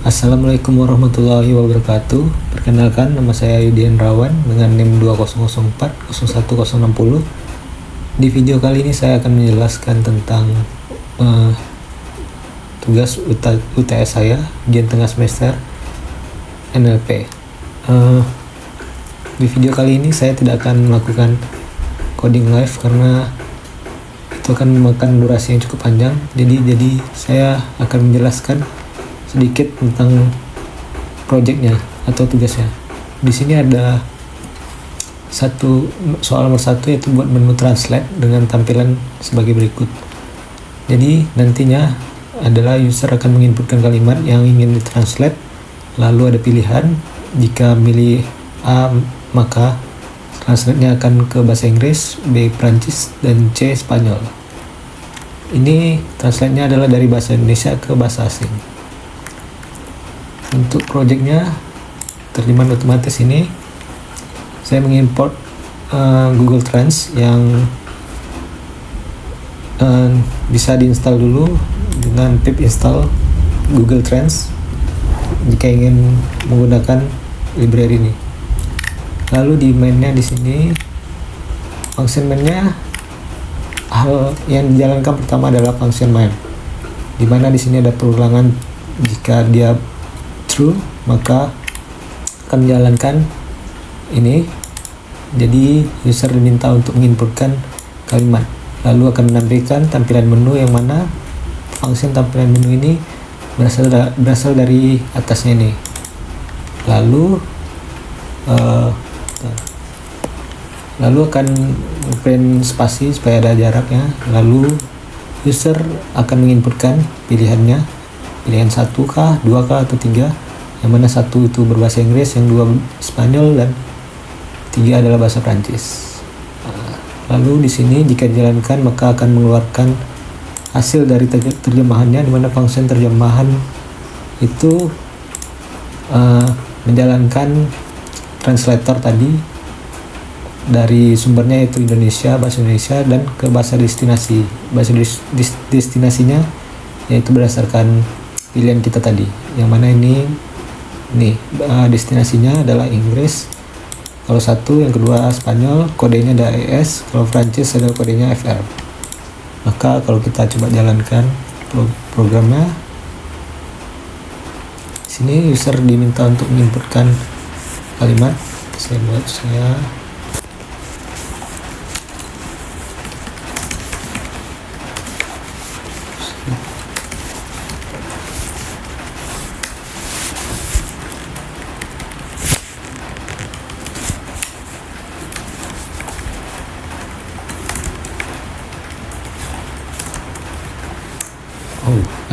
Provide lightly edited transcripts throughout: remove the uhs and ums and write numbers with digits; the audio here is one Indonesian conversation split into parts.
Assalamualaikum warahmatullahi wabarakatuh. Perkenalkan, nama saya Yudi Hendrawan dengan NIM 20040160. Di video kali ini saya akan menjelaskan tentang tugas UTS saya ujian tengah semester NLP. Di video kali ini saya tidak akan melakukan coding live karena itu akan memakan durasi yang cukup panjang. Jadi saya akan menjelaskan sedikit tentang projectnya atau tugasnya. Di sini ada soal nomor 1, yaitu buat menu translate dengan tampilan sebagai berikut. Jadi nantinya adalah user akan menginputkan kalimat yang ingin ditranslate, lalu ada pilihan. Jika milih A, maka translate-nya akan ke bahasa Inggris, B Prancis, dan C Spanyol. Ini translate-nya adalah dari bahasa Indonesia ke bahasa asing. Untuk projectnya, terjemahan otomatis ini saya mengimport Google Trans yang bisa diinstal dulu dengan pip install Google Trans jika ingin menggunakan library ini. Lalu di mainnya di sini, function mainnya, hal yang dijalankan pertama adalah function main, di mana di sini ada perulangan. Jika dia true, maka akan menjalankan ini. Jadi user diminta untuk menginputkan kalimat, lalu akan menampilkan tampilan menu, yang mana function tampilan menu ini berasal dari atasnya ini. Lalu akan print spasi supaya ada jaraknya. Lalu user akan menginputkan pilihannya, pilihan 1 kah, 2 kah, atau 3, yang mana 1 itu berbahasa Inggris, yang 2 Spanyol, dan 3 adalah bahasa Prancis. Lalu di sini jika dijalankan maka akan mengeluarkan hasil dari terjemahannya, di mana function terjemahan itu menjalankan translator tadi dari sumbernya, yaitu Indonesia, bahasa Indonesia, dan ke bahasa destinasi. Bahasa destinasinya yaitu berdasarkan pilihan kita tadi, yang mana ini destinasinya adalah Inggris kalau 1, yang kedua Spanyol, kodenya ada ES, kalau Prancis adalah kodenya FR. Maka kalau kita coba jalankan programnya, sini user diminta untuk menginputkan kalimat.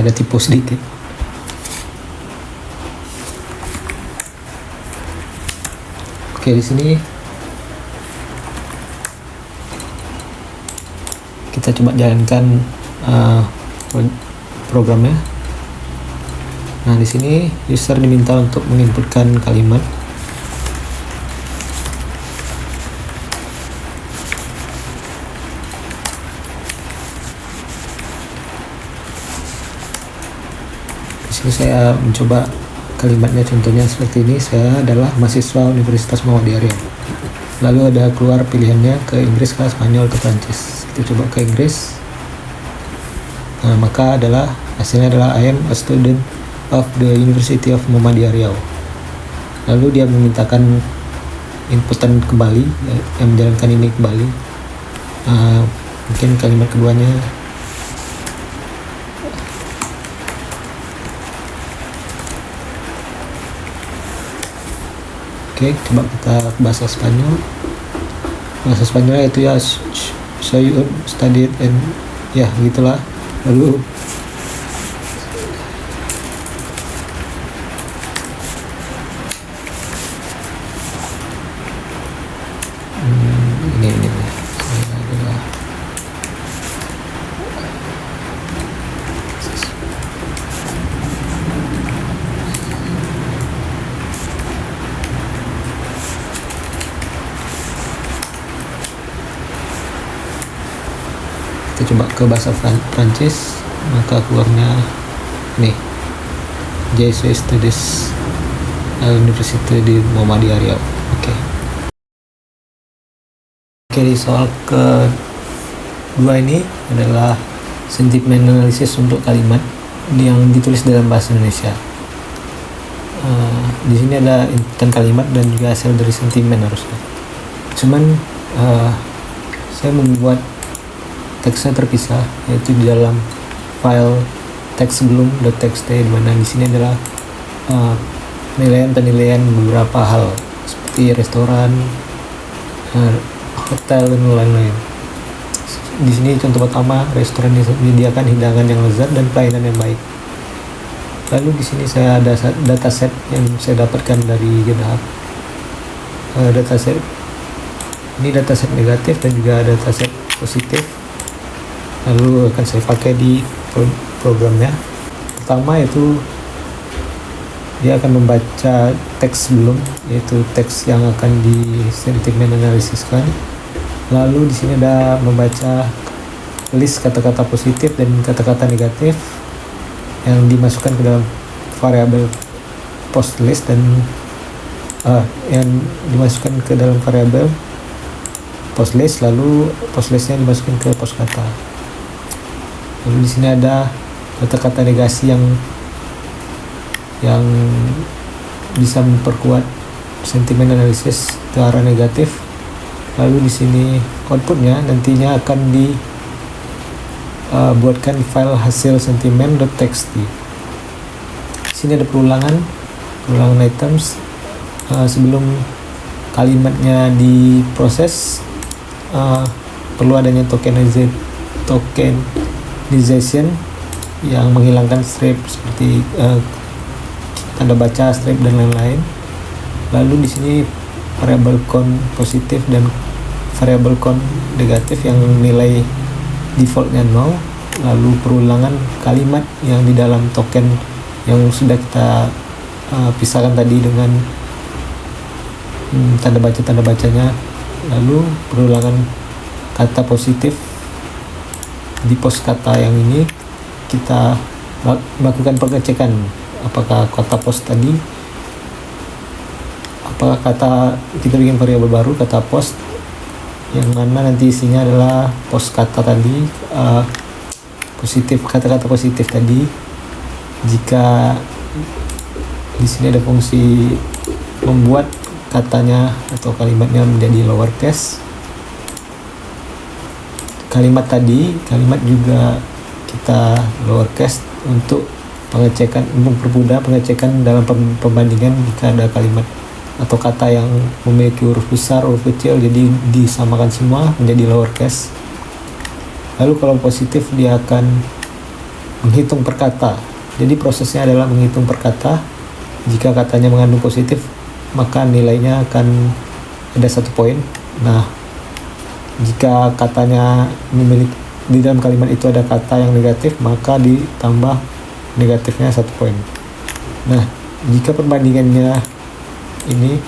Ada typo sedikit. Oke, di sini kita coba jalankan programnya. Nah, di sini user diminta untuk menginputkan kalimat. Di sini saya mencoba kalimatnya, contohnya seperti ini. Saya adalah mahasiswa Universitas Muhammadiyah Riau. Lalu ada keluar pilihannya ke Inggris, ke Spanyol, ke Prancis. Kita coba ke Inggris. Nah, maka hasilnya adalah I am a student of the University of Muhammadiyah Riau. Lalu dia memintakan inputan kembali, yang menjalankan ini kembali. Mungkin kalimat keduanya. Oke, coba kita ke bahasa Spanyol. Bahasa Spanyolnya itu ya soy un studied and ya gitulah. Lalu ini adalah kita coba ke bahasa Prancis, maka keluarnya nih. Jesuit Studies University di Muhammadiyah Riau. Oke, di soal kedua ini adalah sentiment analisis untuk kalimat yang ditulis dalam bahasa Indonesia. Di sini ada intan kalimat dan juga hasil dari sentimen harusnya. Cuman saya membuat teksnya terpisah, yaitu di dalam file teks sebelum .txt, di mana di sini adalah penilaian beberapa hal seperti restoran, hotel dan lain-lain. Di sini contoh pertama, restoran menyediakan hidangan yang lezat dan pelayanan yang baik. Lalu di sini saya ada dataset yang saya dapatkan dari GitHub. Dataset ini dataset negatif dan juga dataset positif. Lalu akan saya pakai di programnya. Pertama itu dia akan membaca teks sebelum, yaitu teks yang akan di sentiment analisiskan. Lalu di sini ada membaca list kata-kata positif dan kata-kata negatif yang dimasukkan ke dalam variabel post list dan yang dimasukkan ke dalam variabel post list, lalu post listnya dimasukkan ke post kata. Lalu di sini ada kata-kata negasi yang bisa memperkuat sentimen analisis ke arah negatif. Lalu di sini outputnya nantinya akan dibuatkan di file hasil sentimen.txt. Di sini ada perulangan items sebelum kalimatnya diproses. Perlu adanya tokenization yang menghilangkan strip seperti tanda baca, strip dan lain-lain. Lalu di sini variabel count positif dan variabel count negatif yang nilai defaultnya 0. Lalu perulangan kalimat yang di dalam token yang sudah kita pisahkan tadi dengan tanda bacanya. Lalu perulangan kata positif di post kata yang ini kita melakukan pengecekan apakah kata post tadi, apakah kata kita bikin variabel baru kata post yang mana nanti isinya adalah post kata tadi, positif, kata-kata positif tadi. Jika di sini ada fungsi membuat katanya atau kalimatnya menjadi lowercase, kalimat juga kita lowercase untuk pengecekan, mempermudah pengecekan dalam pembandingan jika ada kalimat atau kata yang memiliki huruf besar, huruf kecil, jadi disamakan semua menjadi lowercase. Lalu kalau positif dia akan menghitung per kata. Jadi prosesnya adalah menghitung per kata. Jika katanya mengandung positif, maka nilainya akan ada 1 poin. Nah, jika katanya memiliki di dalam kalimat itu ada kata yang negatif, maka ditambah negatifnya 1 poin. Nah, jika perbandingannya ini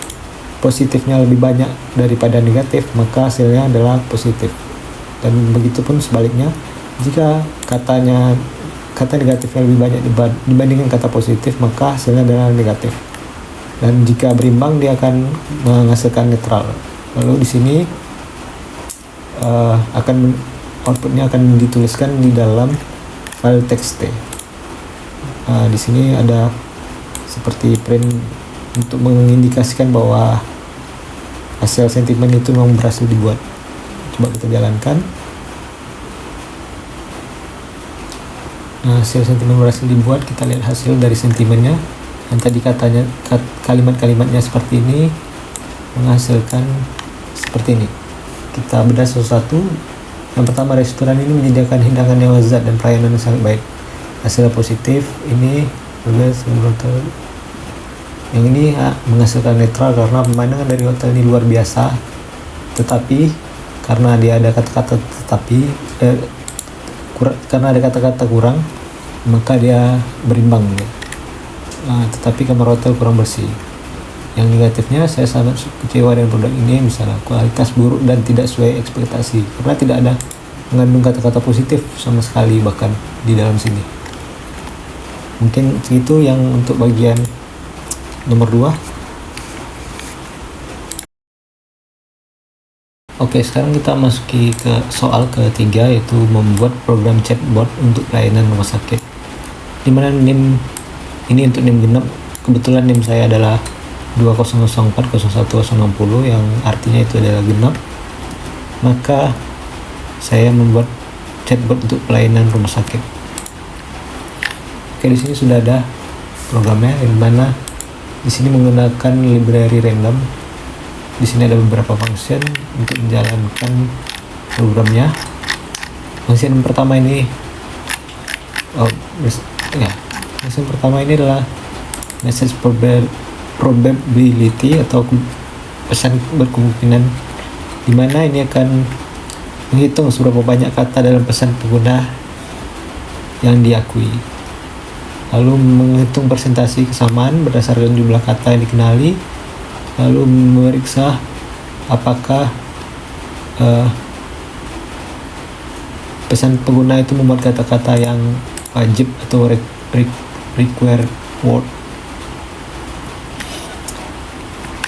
positifnya lebih banyak daripada negatif, maka hasilnya adalah positif. Dan begitupun sebaliknya, jika kata negatifnya lebih banyak dibandingkan kata positif, maka hasilnya adalah negatif. Dan jika berimbang, dia akan menghasilkan netral. Lalu di sini outputnya akan dituliskan di dalam file txt. Di sini ada seperti print untuk mengindikasikan bahwa hasil sentimen itu memang berhasil dibuat. Coba kita jalankan. Nah, hasil sentimen berhasil dibuat. Kita lihat hasil dari sentimennya. Yang tadi katanya kalimat-kalimatnya seperti ini, menghasilkan seperti ini. Kita bedah satu-satu. Yang pertama, restoran ini menyediakan hidangan yang lezat dan pelayanan yang sangat baik. Hasilnya positif. Ini hotel. Yang ini menghasilkan netral karena pemandangan dari hotel ini luar biasa. Tetapi karena dia ada kata-kata kurang, maka dia berimbang. Tetapi kamar hotel kurang bersih. Yang negatifnya, saya sangat kecewa dengan produk ini, misalnya kualitas buruk dan tidak sesuai ekspektasi, karena tidak ada mengandung kata-kata positif sama sekali bahkan di dalam sini. Mungkin itu yang untuk bagian nomor 2. Oke, sekarang kita masuki ke soal ketiga, yaitu membuat program chatbot untuk pelayanan rumah sakit. Dimana NIM ini untuk NIM genap, kebetulan NIM saya adalah 200401060 yang artinya itu adalah genap. Maka saya membuat chatbot untuk pelayanan rumah sakit. Oke, di sini sudah ada programnya, di mana di sini menggunakan library random. Di sini ada beberapa function untuk menjalankan programnya. Function pertama ini function pertama ini adalah message probability atau pesan berkemungkinan, dimana ini akan menghitung seberapa banyak kata dalam pesan pengguna yang diakui, lalu menghitung persentase kesamaan berdasarkan jumlah kata yang dikenali, lalu memeriksa apakah pesan pengguna itu memuat kata-kata yang wajib atau required word.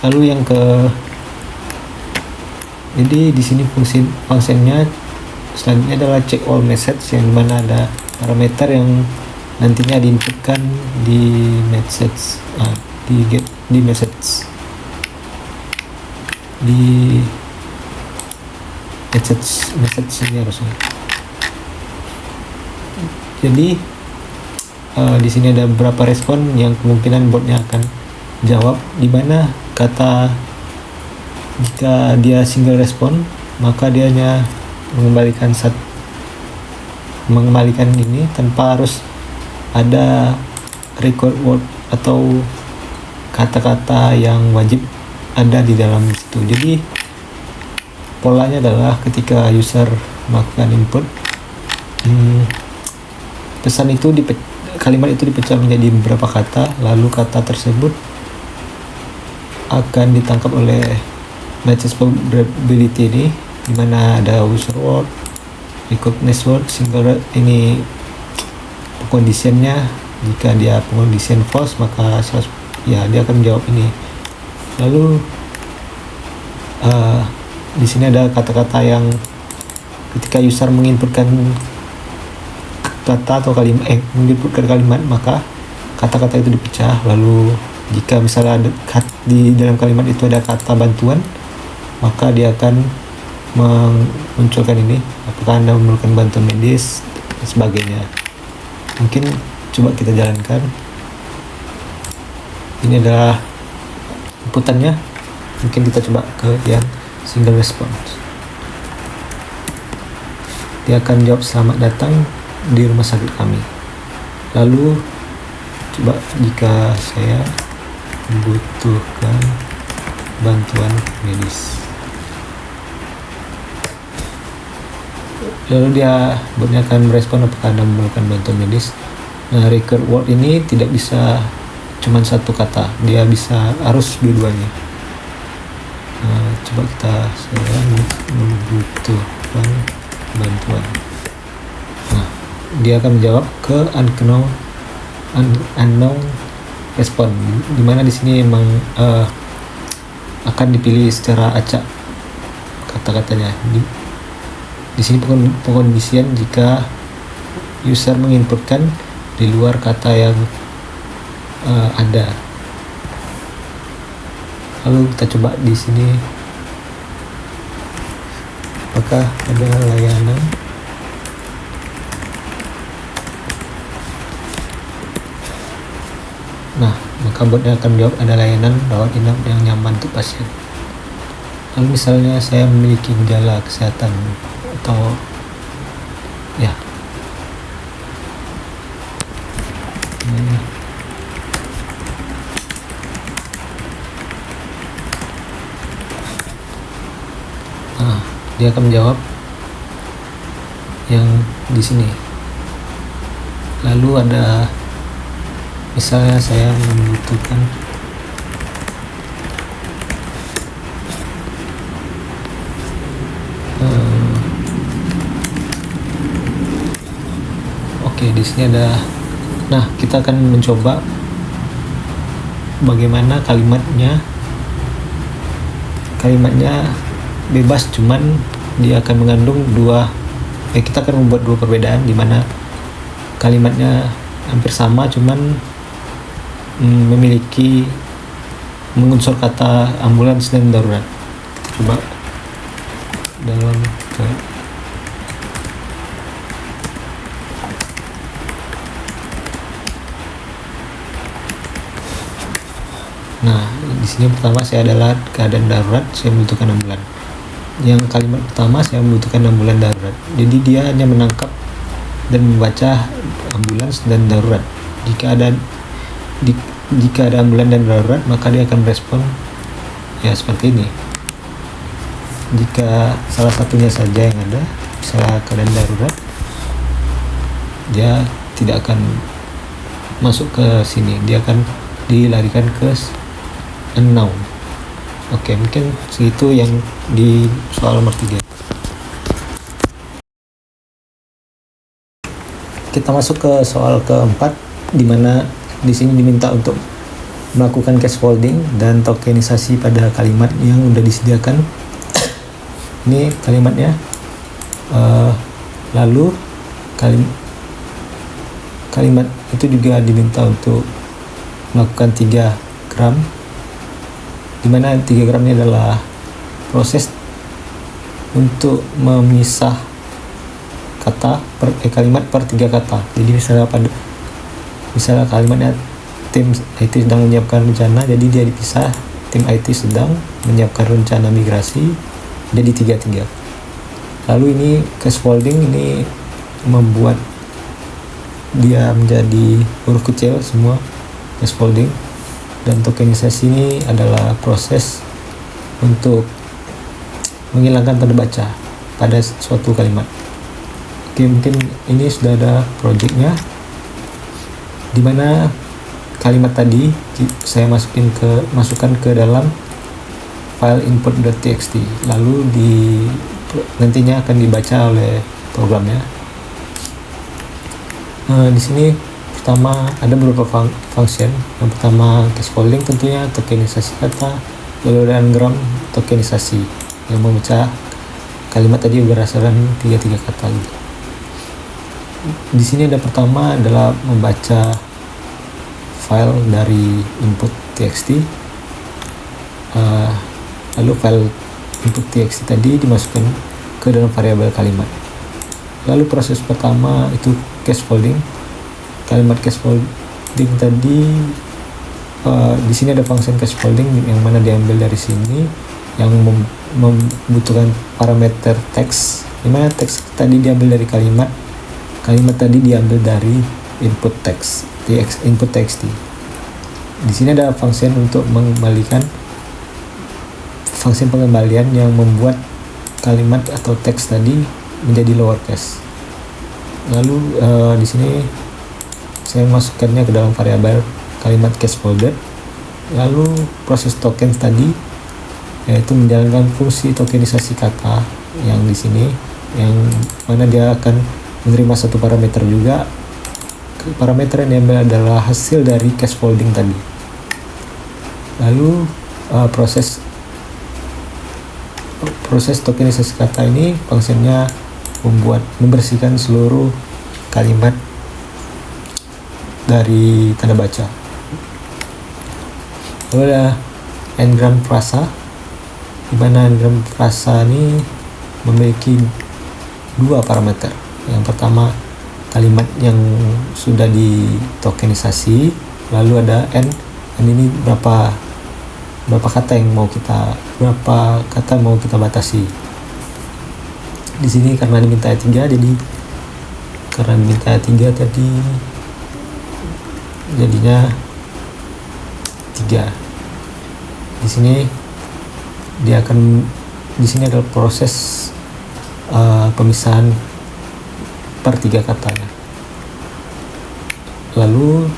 Lalu yang jadi di sini fungsinya selanjutnya adalah check all message, yang dimana ada parameter yang nantinya diinputkan di message di message ini harusnya. Jadi di sini ada beberapa respon yang kemungkinan botnya akan jawab, di mana kata jika dia single respon maka dia hanya mengembalikan ini tanpa harus ada record word atau kata-kata yang wajib ada di dalam situ. Jadi polanya adalah ketika user melakukan input, kalimat itu dipecah menjadi beberapa kata, lalu kata tersebut akan ditangkap oleh message probability ini, dimana ada user word, recognize word, single word. Ini conditionnya, jika dia condition false maka dia akan menjawab ini. Lalu di sini ada kata-kata yang ketika user menginputkan kata atau menginputkan kalimat, maka kata-kata itu dipecah. Lalu jika misalnya di dalam kalimat itu ada kata bantuan, maka dia akan memunculkan ini, apakah Anda memerlukan bantuan medis dan sebagainya. Mungkin coba kita jalankan. Ini adalah inputannya. Mungkin kita coba ke yang single response. Dia akan jawab selamat datang di rumah sakit kami. Lalu coba jika saya membutuhkan bantuan medis, lalu botnya akan merespon apakah Anda memerlukan bantuan medis. Nah, record word ini tidak bisa cuma satu kata, dia harus dua-duanya. Nah, coba saya membutuhkan bantuan. Nah, dia akan menjawab ke unknown respon, dimana di sini memang akan dipilih secara acak kata-katanya. Di sini pengkondisian jika user menginputkan di luar kata yang ada. Lalu kita coba di sini apakah ada layanan. Nah, maka botnya akan menjawab ada layanan rawat inap yang nyaman untuk pasien. Lalu misalnya saya memiliki gejala kesehatan atau dia akan menjawab yang di sini. Lalu ada misalnya saya membutuhkan di sini ada Nah, kita akan mencoba bagaimana kalimatnya bebas, cuman dia akan mengandung kita akan membuat dua perbedaan di mana kalimatnya hampir sama, cuman memiliki mengunsur kata ambulans dan darurat. Coba dalam Nah, di sini pertama saya adalah keadaan darurat, saya membutuhkan ambulan. Yang kalimat pertama saya membutuhkan ambulan darurat. Jadi dia hanya menangkap dan membaca ambulans dan darurat. Jika ada ambulan dan darurat, maka dia akan merespon ya seperti ini. Jika salah satunya saja yang ada, misalnya keadaan darurat, dia tidak akan masuk ke sini, dia akan dilarikan ke unknown. Oke, mungkin segitu yang di soal nomor 3. Kita masuk ke soal keempat, di mana di sini diminta untuk melakukan case folding dan tokenisasi pada kalimat yang udah disediakan. Ini kalimatnya. Lalu kalimat itu juga diminta untuk melakukan 3 gram, di mana 3 gram ini adalah proses untuk memisah kalimat per 3 kata. Jadi misalnya kalimatnya tim IT sedang menyiapkan rencana, jadi dia dipisah tim IT sedang menyiapkan rencana migrasi, jadi 3. Lalu ini case folding ini membuat dia menjadi huruf kecil semua, case folding. Dan tokenisasi ini adalah proses untuk menghilangkan tanda baca pada suatu kalimat. Oke, mungkin ini sudah ada projectnya, dimana kalimat tadi saya masukkan ke dalam file input.txt, lalu nantinya akan dibaca oleh programnya. Di sini pertama ada beberapa function. Yang pertama case folding, tentunya tokenisasi kata, lalu ada gram tokenisasi yang membaca kalimat tadi berdasarkan 3 kata gitu. Di sini ada pertama adalah membaca file dari input txt, lalu file input txt tadi dimasukkan ke dalam variabel kalimat. Lalu proses pertama itu case folding. Kalimat case folding tadi di sini ada function case folding yang mana diambil dari sini, yang membutuhkan parameter teks, di mana teks tadi diambil dari kalimat tadi diambil dari input teks, input txt. Di sini ada function untuk mengembalikan, function pengembalian yang membuat kalimat atau teks tadi menjadi lowercase. Lalu di sini saya masukkannya ke dalam variabel kalimat case folder. Lalu proses token tadi yaitu menjalankan fungsi tokenisasi kata yang di sini, yang mana dia akan menerima satu parameter juga. Parameter yang diambil adalah hasil dari case folding tadi. Lalu proses tokenisasi kata ini fungsinya membersihkan seluruh kalimat dari tanda baca. Lalu ada n-gram frasa, di mana n-gram frasa ini memiliki 2 parameter. Yang pertama kalimat yang sudah ditokenisasi, lalu ada n ini berapa kata mau kita batasi. Di sini karena diminta 3, jadi karena diminta 3 tadi jadinya 3. Di sini adalah proses pemisahan per 3 katanya. Lalu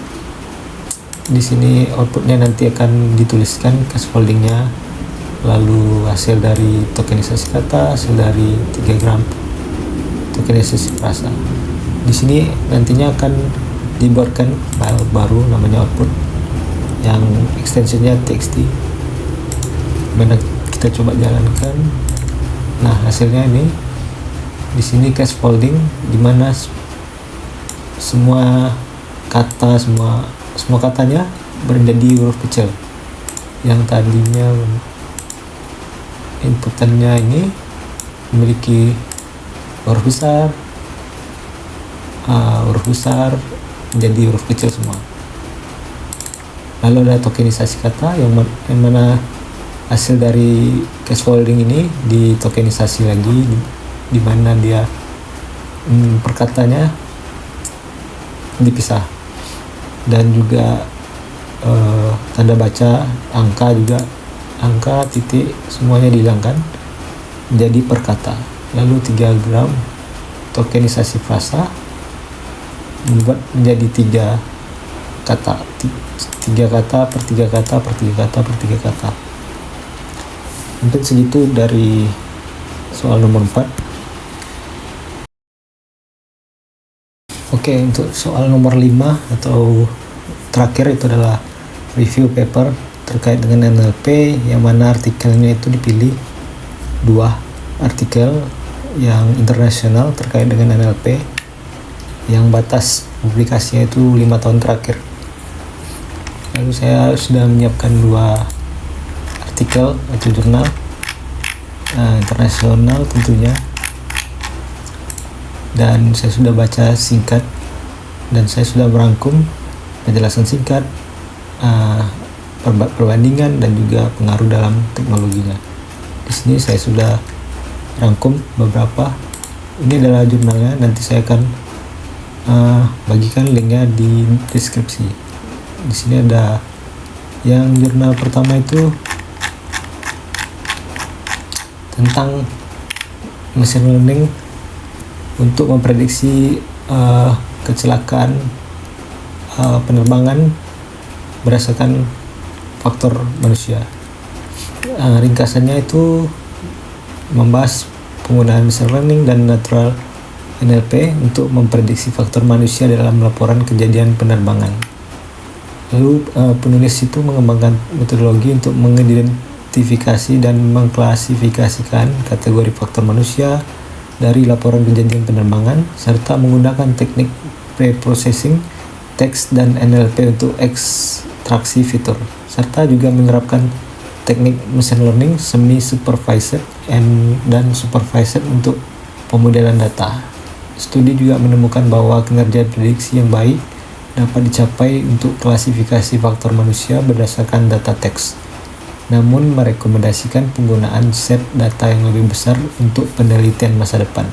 di sini outputnya nanti akan dituliskan case foldingnya, lalu hasil dari tokenisasi kata, hasil dari 3 gram tokenisasi frasa. Di sini nantinya akan dibuatkan file baru namanya output yang extensionnya txt. Mana kita coba jalankan. Nah, hasilnya ini di sini case folding, dimana semua kata semua katanya menjadi huruf kecil. Yang tadinya inputannya ini memiliki huruf besar menjadi huruf kecil semua. Lalu ada tokenisasi kata yang mana hasil dari case folding ini ditokenisasi lagi, di mana dia per katanya dipisah, dan juga tanda baca angka titik semuanya dihilangkan menjadi per kata. Lalu 3 gram tokenisasi frasa membuat menjadi 3 kata per 3 kata per 3 kata per 3 kata. Mungkin segitu dari soal nomor 4. Oke, untuk soal nomor 5 atau terakhir itu adalah review paper terkait dengan NLP, yang mana artikelnya itu dipilih 2 artikel yang internasional terkait dengan NLP yang batas publikasinya itu 5 tahun terakhir. Lalu saya sudah menyiapkan 2 artikel atau jurnal internasional tentunya, dan saya sudah baca singkat dan saya sudah merangkum penjelasan singkat, perbandingan dan juga pengaruh dalam teknologinya. Di sini saya sudah rangkum beberapa. Ini adalah jurnalnya, nanti saya akan bagikan linknya di deskripsi. Di sini ada yang jurnal pertama itu tentang machine learning untuk memprediksi kecelakaan penerbangan berdasarkan faktor manusia. Ringkasannya itu membahas penggunaan machine learning dan natural NLP untuk memprediksi faktor manusia dalam laporan kejadian penerbangan. Lalu penulis itu mengembangkan metodologi untuk mengidentifikasi dan mengklasifikasikan kategori faktor manusia dari laporan kejadian penerbangan, serta menggunakan teknik pre-processing teks dan NLP untuk ekstraksi fitur, serta juga menerapkan teknik machine learning semi-supervised dan supervised untuk pemodelan data. Studi juga menemukan bahwa kinerja prediksi yang baik dapat dicapai untuk klasifikasi faktor manusia berdasarkan data teks, namun merekomendasikan penggunaan set data yang lebih besar untuk penelitian masa depan.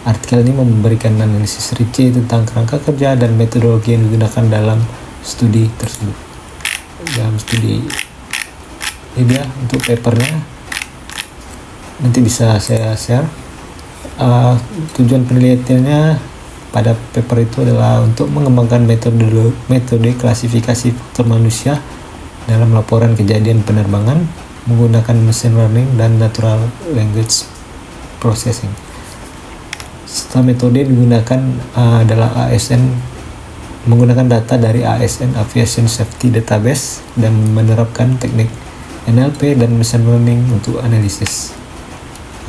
Artikel ini memberikan analisis rinci tentang kerangka kerja dan metodologi yang digunakan dalam studi tersebut. Dalam studi ini dia untuk papernya, nanti bisa saya share. Tujuan penelitiannya pada paper itu adalah untuk mengembangkan metode klasifikasi faktor manusia dalam laporan kejadian penerbangan menggunakan machine learning dan natural language processing. Setelah metode digunakan adalah menggunakan data dari ASN Aviation Safety Database dan menerapkan teknik NLP dan machine learning untuk analisis.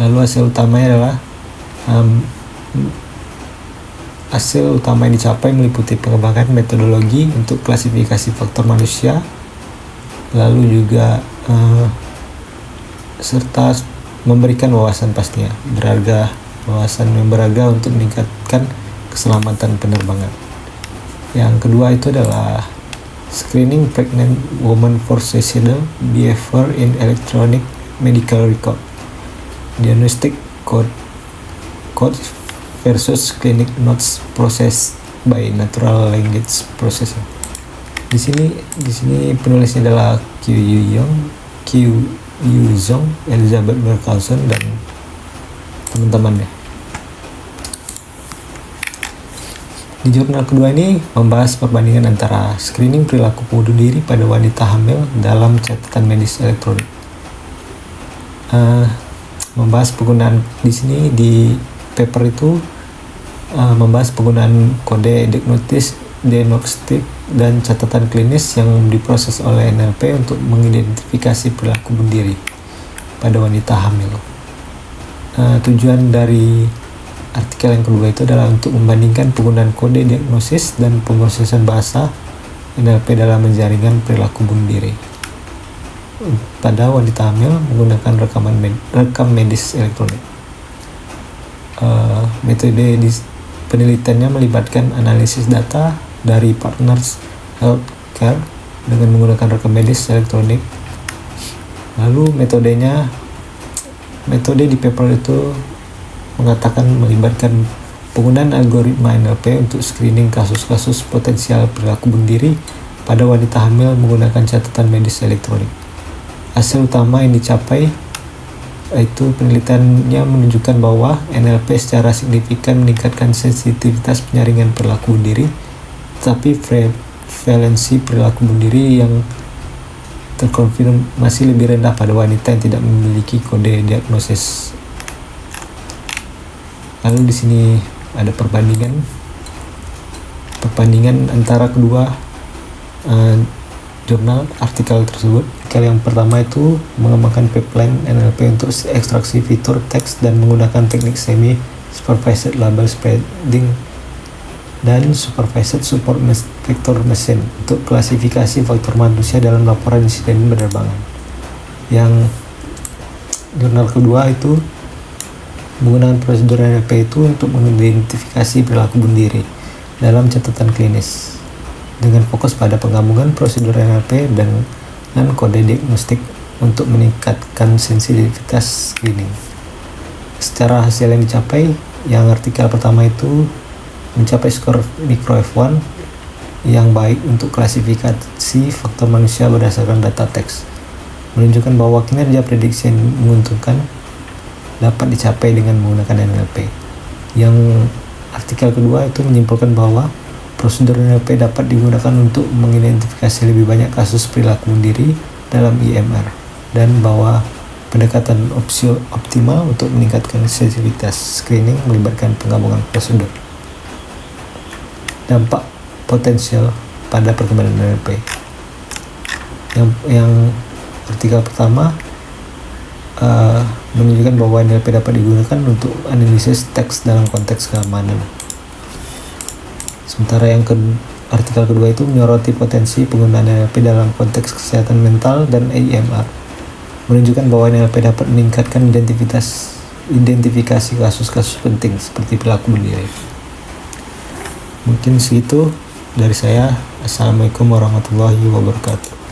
Lalu hasil utamanya adalah hasil utama yang dicapai meliputi pengembangan metodologi untuk klasifikasi faktor manusia, lalu juga serta memberikan wawasan pastinya wawasan yang berharga untuk meningkatkan keselamatan penerbangan. Yang kedua itu adalah screening pregnant women for suicidal behavior in electronic medical record, diagnostic code versus clinic notes processed by natural language processing. Di sini penulisnya adalah Q Yu Zhong, Elizabeth Berkhausen dan teman-temannya. Di jurnal kedua ini membahas perbandingan antara screening perilaku bunuh diri pada wanita hamil dalam catatan medis elektronik. Membahas penggunaan di sini di paper itu membahas penggunaan kode diagnostik dan catatan klinis yang diproses oleh NLP untuk mengidentifikasi perilaku bunuh diri pada wanita hamil. Tujuan dari artikel yang kedua itu adalah untuk membandingkan penggunaan kode diagnosis dan pemrosesan bahasa NLP dalam menjaringan perilaku bunuh diri pada wanita hamil menggunakan rekam medis elektronik. Metode penelitiannya melibatkan analisis data dari Partners Healthcare dengan menggunakan rekam medis elektronik. Lalu metode di paper itu mengatakan melibatkan penggunaan algoritma NLP untuk screening kasus-kasus potensial perilaku bunuh diri pada wanita hamil menggunakan catatan medis elektronik. Hasil utama yang dicapai yaitu penelitiannya menunjukkan bahwa NLP secara signifikan meningkatkan sensitivitas penyaringan perilaku bunuh diri, tapi prevalensi perilaku bunuh diri yang terkonfirmasi lebih rendah pada wanita yang tidak memiliki kode diagnosis. Lalu di sini ada perbandingan antara kedua jurnal artikel tersebut. Artikel yang pertama itu mengembangkan pipeline NLP untuk ekstraksi fitur teks dan menggunakan teknik semi supervised label spreading dan supervised support vector machine untuk klasifikasi faktor manusia dalam laporan insiden penerbangan. Yang jurnal kedua itu menggunakan prosedur NLP itu untuk mengidentifikasi perilaku bunuh diri dalam catatan klinis dengan fokus pada penggabungan prosedur NLP dan kode diagnostik untuk meningkatkan sensitivitas screening. Secara hasil yang dicapai, yang artikel pertama itu mencapai skor mikro F1 yang baik untuk klasifikasi faktor manusia berdasarkan data teks, menunjukkan bahwa kinerja prediksi yang menguntungkan dapat dicapai dengan menggunakan NLP. Yang artikel kedua itu menyimpulkan bahwa prosedur NLP dapat digunakan untuk mengidentifikasi lebih banyak kasus perilaku bunuh diri dalam IMR dan bahwa pendekatan optimal untuk meningkatkan sensitivitas screening melibatkan penggabungan prosedur. Dampak potensial pada perkembangan NLP. Yang artikel pertama menunjukkan bahwa NLP dapat digunakan untuk analisis teks dalam konteks keamanan. Sementara yang artikel kedua itu menyoroti potensi penggunaan NLP dalam konteks kesehatan mental dan IMR, menunjukkan bahwa NLP dapat meningkatkan identifikasi kasus-kasus penting seperti perilaku bunuh diri. Mungkin segitu dari saya. Assalamualaikum warahmatullahi wabarakatuh.